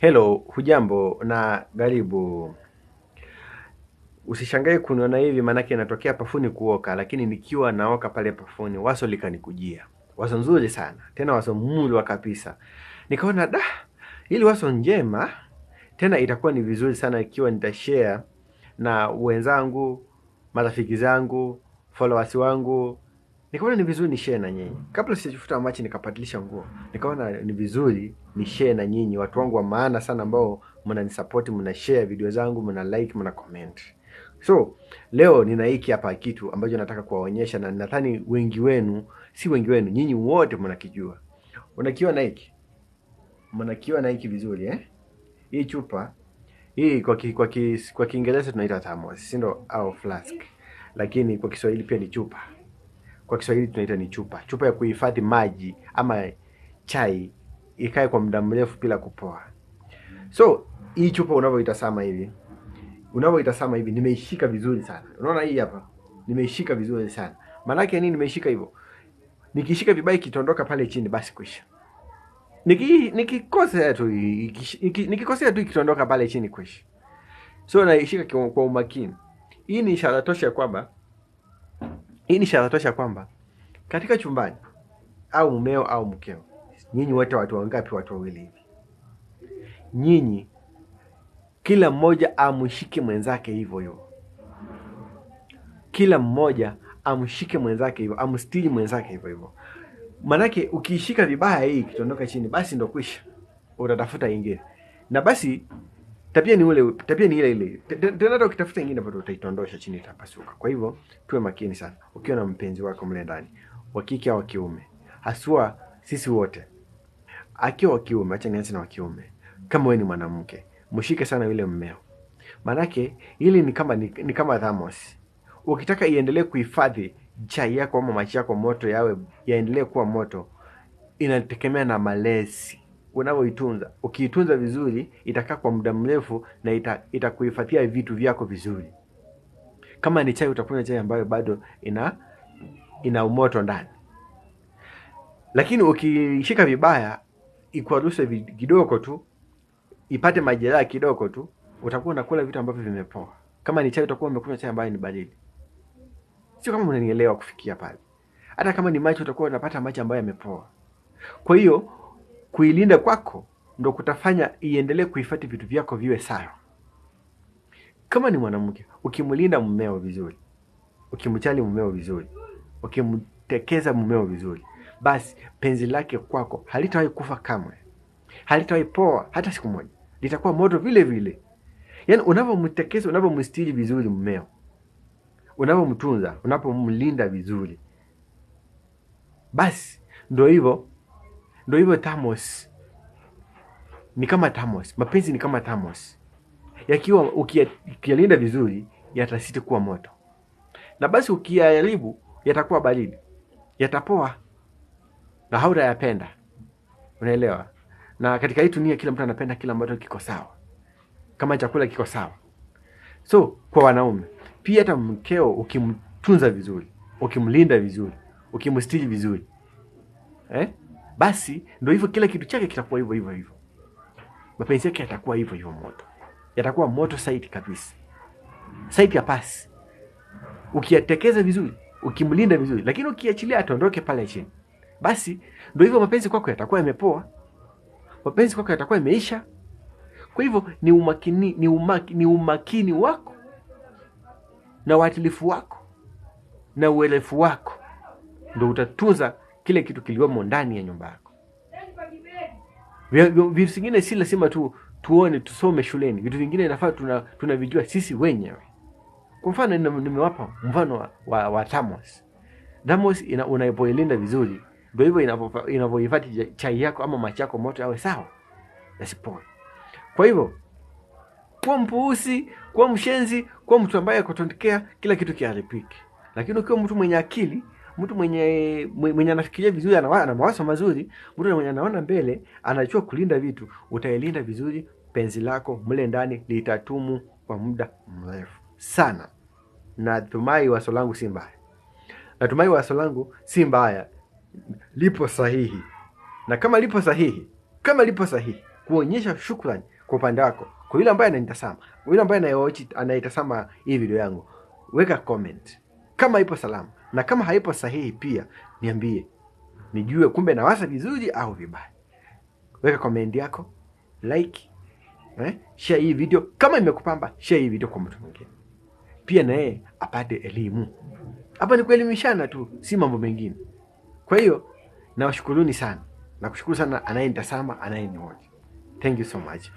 Hello, hujambo na karibu. Usishangae kuniona hivi manake natokea pafuni kuoka, lakini nikiwa naoka pale pafuni wazo likanikujia. Wazo nzuri sana, tena wazo mulwa kabisa. Nikaona ili wazo njema, tena itakuwa ni vizuri sana ikiwa nitashare na wenzangu, marafiki zangu, followers wangu. Nikaona ni vizuri ni share na nyinyi. Kabla sijafuta machi nikapadilisha nguo, nikaona ni vizuri ni share na nyinyi, watu wangu wa maana sana ambao mnanisupport, mna share video zangu, mna like, mna comment. So, leo nina hiki hapa kitu ambacho nataka kuwaonyesha na nadhani wengi wenu, si wengi wenu, nyinyi wote mnakijua. Unakiona hiki? Mnakiona hiki vizuri Hii chupa, hii kwa Kiingereza tunaita thermos, si ndio, au flask. Lakini kwa Kiswahili pia ni chupa. Kwa Kiswahili tunaita ni chupa. Chupa ya kuhifadhi maji ama chai ikae kwa muda mrefu bila kupoa. So, hii chupa unavyoitazama hivi, nimeishika vizuri sana. Unaona hii hapa? Nimeishika vizuri sana. Maana yake nini nimeishika hivyo? Nikishika vibaya kitondoka pale chini basi kwisha. Nikikosea tu kitondoka pale chini kwisha. So naishika kwa umakini. Hii ni ishara tosha kwamba katika chumbani au mumeo au mkeo, nyinyi wote watu wangapi? Watu wawili hivi. Nyinyi kila mmoja amshike mwenzake hivyo. Kila mmoja amshike mwenzake hivyo, amstiri mwenzake hivyo. Manake ukiishika vibaya hii kitondoka chini basi ndo kwisha. Utatafuta ingine. Na basi tabia ni ile. Tena hata ukitafuta ingine bado utaitondosha chini, itapasuka. Kwa hivyo tuwe makini sana. Ukiwa na mpenzi wako mle ndani, wa kike au wa kiume, haswa sisi wote. Akiwa wa kiume, acha nianze na wa kiume. Kama wewe ni mwanamke, mshike sana yule mmeo. Manake hili ni kama thermos. Ukitaka iendelee kuhifadhi chai yako ama maji yako moto yaendelee kuwa moto, inategemea na malezi unavyoitunza. Ukiitunza vizuri itakaa kwa muda mrefu na itakuhifadhia vitu vyako vizuri. Kama ni chai, utakunywa chai ambayo bado ina umoto ndani. Lakini ukishika vibaya, ikwaruse kidogo tu, ipate majeraha kidogo tu, utakuwa unakula vitu ambavyo vimepoa. Kama ni chai, utakuwa umekunywa chai ambayo ni baridi. Sio kama unanielewa kufikia pale. Hata kama ni maji, utakuwa unapata maji ambayo yamepoa. Kwa hiyo kuilinda kwako ndo kutafanya iendelee kuhifadhi vitu vyako viwe sawa. Kama ni mwanamke, ukimlinda mumeo vizuri, ukimjali mumeo vizuri, ukimtekeza mumeo vizuri, basi penzi lake kwako halitawahi kufa kamwe. Halitawahi poa hata siku moja. Litakuwa moto vile vile. Yaani unapomtekeza, unapomstiri vizuri mumeo, unapomtunza, unapomlinda vizuri, basi ndio hivyo thermos. Ni kama thermos. Mapenzi ni kama thermos. Yakiwa ukiyalinda vizuri, yatasiti kuwa moto. Na basi ukiyaharibu, yatakuwa baridi. Yatapoa na hautayapenda. Unaelewa? Na katika hii dunia kila mtu anapenda kila ambacho kiko sawa. Kama chakula kiko sawa. So, kwa wanaume, pia hata mkeo ukimtunza vizuri, ukimlinda vizuri, ukimstiri vizuri, basi ndio hivyo, kila kitu chake kitakuwa hivyo. Mapenzi yake yatakuwa hivyo moto. Yatakuwa moto saiti kabisa. Saiti ya pasi. Ukiyatekeza vizuri, ukimlinda vizuri, lakini ukiachilia atondoke pale chini, basi ndio hivyo, mapenzi kwako yatakuwa yamepoa. Mapenzi kwako yatakuwa yameisha. Kwa hivyo ni umakini wako na uadilifu wako na uelefu wako ndio utatunza kile kitu kiliomo ndani ya nyumba yako. Vitu vingine si lazima tuone tusome shuleni. Vitu vingine inafaa tunavijua sisi wenyewe. Kwa mfano nimewapa mfano wa thermos. Thermos unapoilinda vizuri, ndio hivyo inavyohifadhi chai yako ama maji yako moto yawe sawa, yasipoe. Kwa hivyo kwa mpuuzi, kwa mshenzi, kwa mtu ambaye akotondekea, kila kitu kiharibiki. Lakini ukiwa mtu mwenye akili, mtu mwenye anafikiria vizuri, ana mawazo mazuri, mtu mwenye anaona mbele, anajua kulinda vitu, utailinda vizuri penzi lako mle ndani, litatumu kwa muda mrefu sana. Natumai wazo langu si mbaya. Lipo sahihi. Na kama lipo sahihi, kuonyesha shukrani kwa upande wako, kwa yule ambaye ananitazama, kwa yule ambaye anaitazama hii video yangu. Weka comment kama ipo salama, na kama haipo sahihi pia niambie, nijue kumbe nawaza vizuri au vibaya. Weka comment yako, like, share hii video. Kama imekupamba, share hii video kwa mtu mwingine pia, na yeye apate elimu. Hapa ni kuelimishana tu, si mambo mengine. Kwa hiyo nawashukuruni sana, nakushukuru sana anayenitazama, anayeniwatch. Thank you so much.